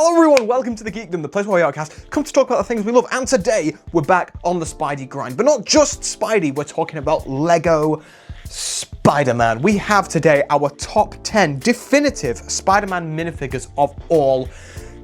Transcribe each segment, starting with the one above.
Hello everyone, welcome to the Geekdom, the place where we outcast come to talk about the things we love, and today we're back on the Spidey grind. But not just Spidey, we're talking about Lego Spider-Man. We have today our top 10 definitive Spider-Man minifigures of all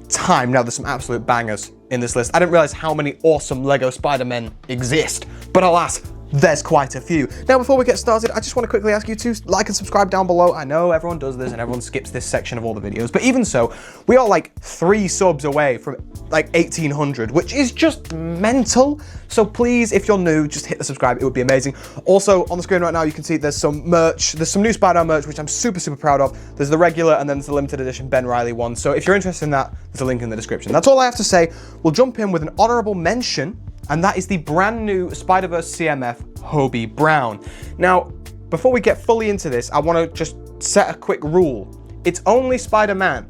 time. Now there's some absolute bangers in this list. I didn't realize how many awesome Lego Spider-Men exist, but alas, there's quite a few. Now, before we get started, I just want to quickly ask you to like and subscribe down below. I know everyone does this and everyone skips this section of all the videos, but even so, we are like 3 subs away from like 1,800, which is just mental. So please, if you're new, just hit the subscribe. It would be amazing. Also, on the screen right now, you can see there's some merch. There's some new Spider-Man merch, which I'm super, super proud of. There's the regular and then there's the limited edition Ben Reilly one. So if you're interested in that, there's a link in the description. That's all I have to say. We'll jump in with an honorable mention, and that is the brand new Spider-Verse CMF Hobie Brown. Now, before we get fully into this, I want to just set a quick rule. It's only Spider-Man.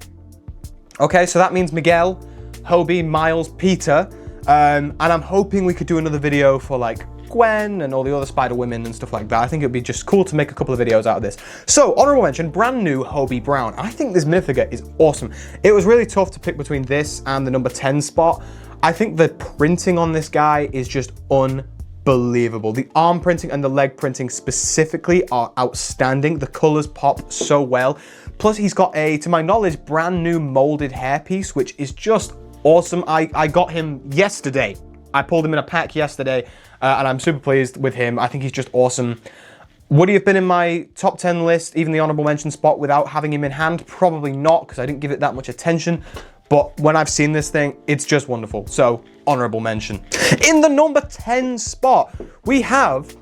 Okay, so that means Miguel, Hobie, Miles, Peter, and I'm hoping we could do another video for like Gwen and all the other Spider-Women and stuff like that. I think it'd be just cool to make a couple of videos out of this. So, honorable mention, brand new Hobie Brown. I think this minifigure is awesome. It was really tough to pick between this and the number 10 spot. I think the printing on this guy is just unbelievable. The arm printing and the leg printing specifically are outstanding. The colors pop so well. Plus he's got a, to my knowledge, brand new molded hairpiece, which is just awesome. I got him yesterday. I pulled him in a pack yesterday, and I'm super pleased with him. I think he's just awesome. Would he have been in my top 10 list, even the honorable mention spot, without having him in hand? Probably not, because I didn't give it that much attention. But when I've seen this thing, it's just wonderful. So, honorable mention. In the number 10 spot, we have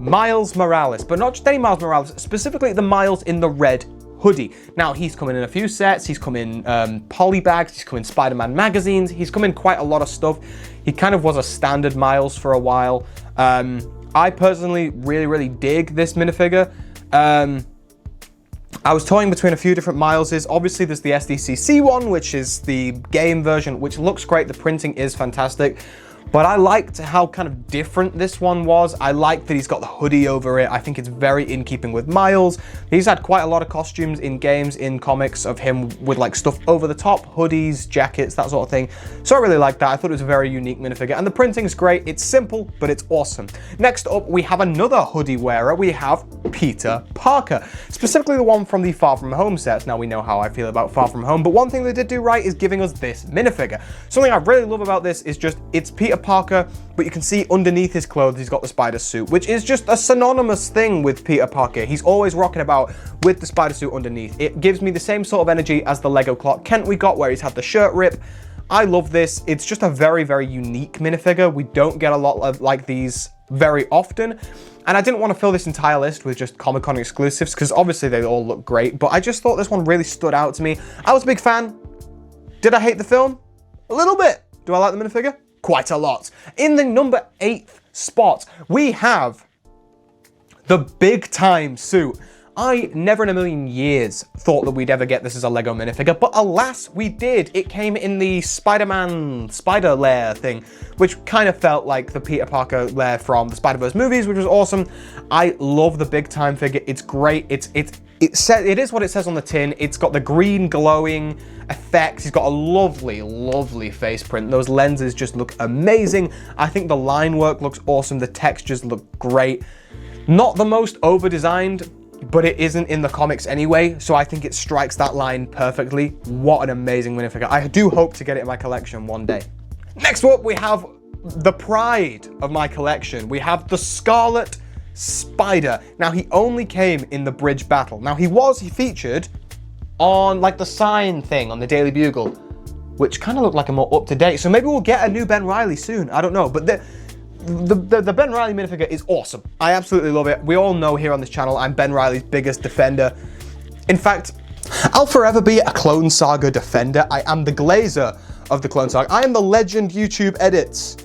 Miles Morales. But not just any Miles Morales, specifically the Miles in the red hoodie. Now, he's come in a few sets. He's come in poly bags. He's come in Spider-Man magazines. He's come in quite a lot of stuff. He kind of was a standard Miles for a while. I personally really dig this minifigure. I was toying between a few different Mileses. Obviously, there's the SDCC one, which is the game version, which looks great. The printing is fantastic. But I liked how kind of different this one was. I like that he's got the hoodie over it. I think it's very in keeping with Miles. He's had quite a lot of costumes in games, in comics, of him with like stuff over the top, hoodies, jackets, that sort of thing. So I really like that. I thought it was a very unique minifigure. And the printing is great. It's simple, but it's awesome. Next up, we have another hoodie wearer. We have Peter Parker, specifically the one from the Far From Home sets. Now we know how I feel about Far From Home, but one thing they did do right is giving us this minifigure. Something I really love about this is just, it's Peter Parker, but you can see underneath his clothes he's got the spider suit, which is just a synonymous thing with Peter Parker. He's always rocking about with the spider suit underneath. It gives me the same sort of energy as the Lego Clark Kent we got, where he's had the shirt rip. I love this. It's just a very unique minifigure. We don't get a lot of like these very often. And I didn't want to fill this entire list with just Comic-Con exclusives, because obviously they all look great, but I just thought this one really stood out to me. I was a big fan. Did I hate the film? A little bit. Do I like the minifigure? Quite a lot. In the number 8th spot, we have the big time suit. I never in a million years thought that we'd ever get this as a Lego minifigure, but alas, we did. It came in the Spider-Man spider lair thing, which kind of felt like the Peter Parker lair from the Spider-Verse movies, which was awesome. I love the big time figure. It's great. It is what it says on the tin. It's got the green glowing effects. He's got a lovely face print. Those lenses just look amazing. I think the line work looks awesome. The textures look great. Not the most over-designed, but it isn't in the comics anyway, so I think it strikes that line perfectly. What an amazing minifigure. I do hope to get it in my collection one day. Next up, we have the pride of my collection. We have the Scarlet Spider. Now, he only came in the bridge battle. Now, he featured on like the sign thing on the Daily Bugle, which kind of looked like a more up-to-date. So maybe we'll get a new Ben Reilly soon. I don't know, but the Ben Reilly minifigure is awesome. I absolutely love it. We all know here on this channel I'm Ben Reilly's biggest defender. In fact, I'll forever be a Clone Saga defender. I am the Glazer of the Clone Saga. I am the legend YouTube edits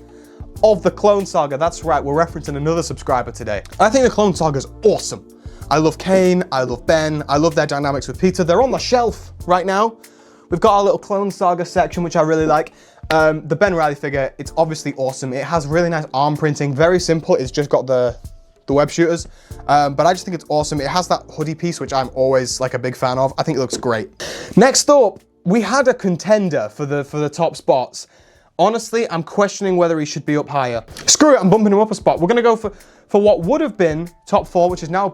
of the Clone Saga. That's right, we're referencing another subscriber today. I think the Clone Saga is awesome. I love Kane, I love Ben, I love their dynamics with Peter. They're on the shelf right now. We've got our little Clone Saga section, which I really like. The Ben Reilly figure, it's obviously awesome. It has really nice arm printing, very simple. It's just got the web shooters, but I just think it's awesome. It has that hoodie piece, which I'm always like a big fan of. I think it looks great. Next up, we had a contender for the top spots. Honestly, I'm questioning whether he should be up higher. Screw it, I'm bumping him up a spot. We're gonna go for what would have been top 4, which is now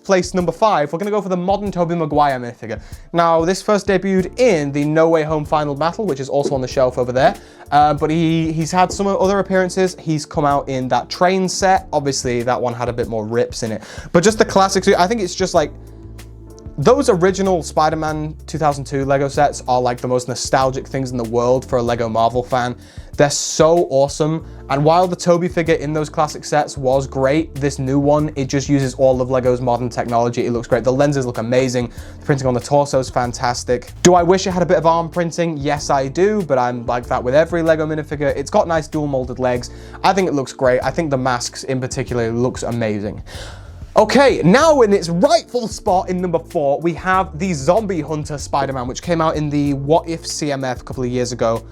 place number 5. We're gonna go for the modern Tobey Maguire minifigure. Now, this first debuted in the No Way Home Final Battle, which is also on the shelf over there. But he's had some other appearances. He's come out in that train set. Obviously, that one had a bit more rips in it. But just the classic suit, I think it's just like, those original Spider-Man 2002 Lego sets are like the most nostalgic things in the world for a Lego Marvel fan. They're so awesome. And while the Tobey figure in those classic sets was great, this new one, it just uses all of Lego's modern technology. It looks great. The lenses look amazing. The printing on the torso is fantastic. Do I wish it had a bit of arm printing? Yes, I do, but I'm like that with every Lego minifigure. It's got nice dual molded legs. I think it looks great. I think the masks in particular looks amazing. Okay, now in its rightful spot in number 4, we have the Zombie Hunter Spider-Man, which came out in the What If CMF a couple of years ago.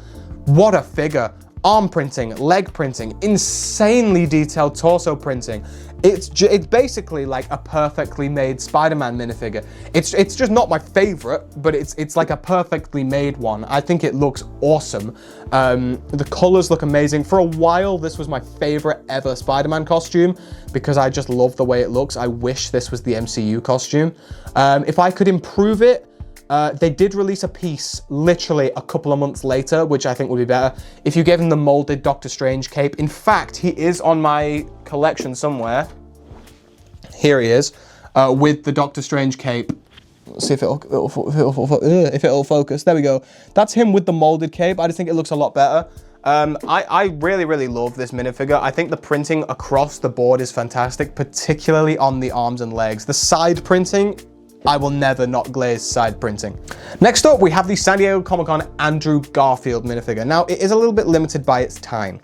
What a figure. Arm printing, leg printing, insanely detailed torso printing. It's basically like a perfectly made Spider-Man minifigure. It's just not my favorite, but it's like a perfectly made one. I think it looks awesome. The colors look amazing. For a while, this was my favorite ever Spider-Man costume because I just love the way it looks. I wish this was the MCU costume. If I could improve it, they did release a piece literally a couple of months later, which I think would be better. If you gave him the molded Doctor Strange cape, in fact, he is on my collection somewhere. Here he is, with the Doctor Strange cape. Let's see if it'll focus. There we go. That's him with the molded cape. I just think it looks a lot better. I really, really love this minifigure. I think the printing across the board is fantastic, particularly on the arms and legs. The side printing, I will never not glaze side printing. Next up, we have the San Diego Comic-Con Andrew Garfield minifigure. Now, it is a little bit limited by its time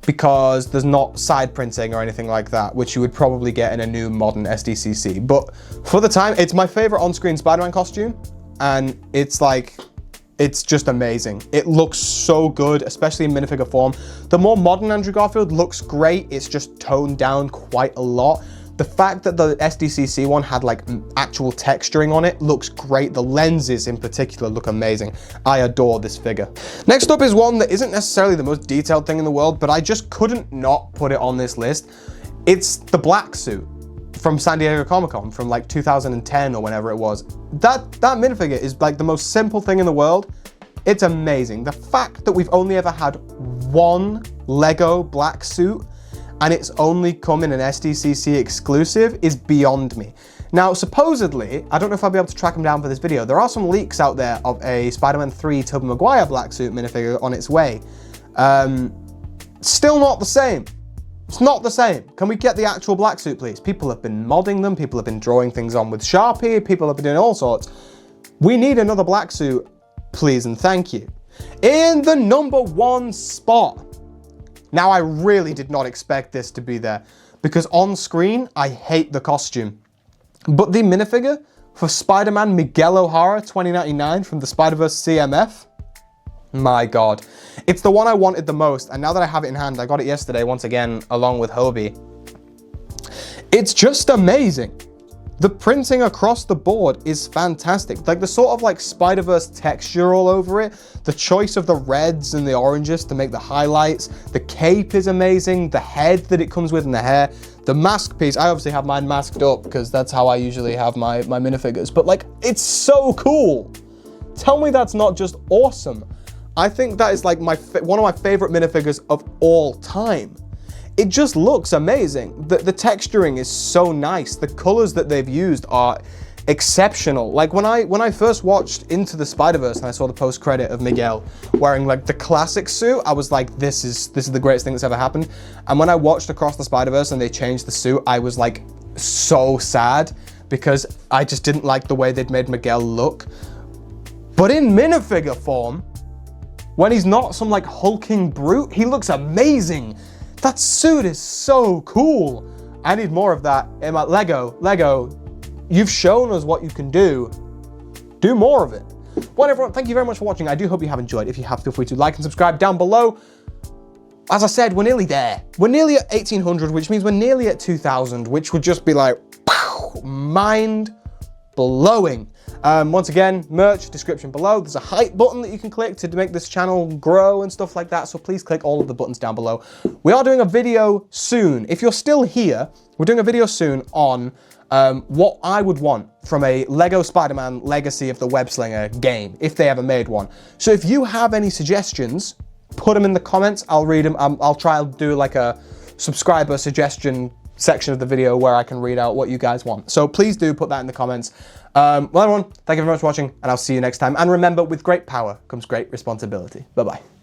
because there's not side printing or anything like that, which you would probably get in a new modern SDCC. But for the time, it's my favorite on-screen Spider-Man costume, and it's just amazing. It looks so good, especially in minifigure form. The more modern Andrew Garfield looks great. It's just toned down quite a lot. The fact that the SDCC one had like actual texturing on it looks great. The lenses in particular look amazing. I adore this figure. Next up is one that isn't necessarily the most detailed thing in the world, but I just couldn't not put it on this list. It's the black suit from San Diego Comic-Con from like 2010 or whenever it was. That minifigure is like the most simple thing in the world. It's amazing. The fact that we've only ever had one Lego black suit and it's only come in an SDCC exclusive is beyond me. Now, supposedly, I don't know if I'll be able to track them down for this video, there are some leaks out there of a Spider-Man 3 Tobey Maguire black suit minifigure on its way. Still not the same. It's not the same. Can we get the actual black suit, please? People have been modding them, people have been drawing things on with Sharpie, people have been doing all sorts. We need another black suit, please and thank you. In the number 1 spot. Now, I really did not expect this to be there because on screen, I hate the costume. But the minifigure for Spider-Man Miguel O'Hara 2099 from the Spider-Verse CMF, my God. It's the one I wanted the most, and now that I have it in hand, I got it yesterday once again, along with Hobie. It's just amazing. The printing across the board is fantastic. Like the sort of like Spider-Verse texture all over it, the choice of the reds and the oranges to make the highlights, the cape is amazing, the head that it comes with and the hair, the mask piece, I obviously have mine masked up because that's how I usually have my minifigures, but like, it's so cool. Tell me that's not just awesome. I think that is like one of my favorite minifigures of all time. It just looks amazing. The texturing is so nice. The colors that they've used are exceptional. Like when I first watched Into the Spider-Verse and I saw the post credit of Miguel wearing like the classic suit, I was like, this is the greatest thing that's ever happened. And when I watched Across the Spider-Verse and they changed the suit, I was like so sad because I just didn't like the way they'd made Miguel look. But in minifigure form, when he's not some like hulking brute, he looks amazing. That suit is so cool. I need more of that in my Lego, you've shown us what you can do. Do more of it. Well, everyone, thank you very much for watching. I do hope you have enjoyed. If you have, feel free to like and subscribe down below. As I said, we're nearly there. We're nearly at 1800, which means we're nearly at 2000, which would just be like, mind blowing. Once again, merch, description below. There's a hype button that you can click to make this channel grow and stuff like that, so please click all of the buttons down below. We are doing a video soon. If you're still here, we're doing a video soon on what I would want from a Lego Spider-Man Legacy of the Web Slinger game, if they ever made one. So if you have any suggestions, put them in the comments. I'll read them. I'll try to do like a subscriber suggestion section of the video where I can read out what you guys want. So please do put that in the comments. Well, everyone, thank you very much for watching, and I'll see you next time. And remember, with great power comes great responsibility. Bye-bye.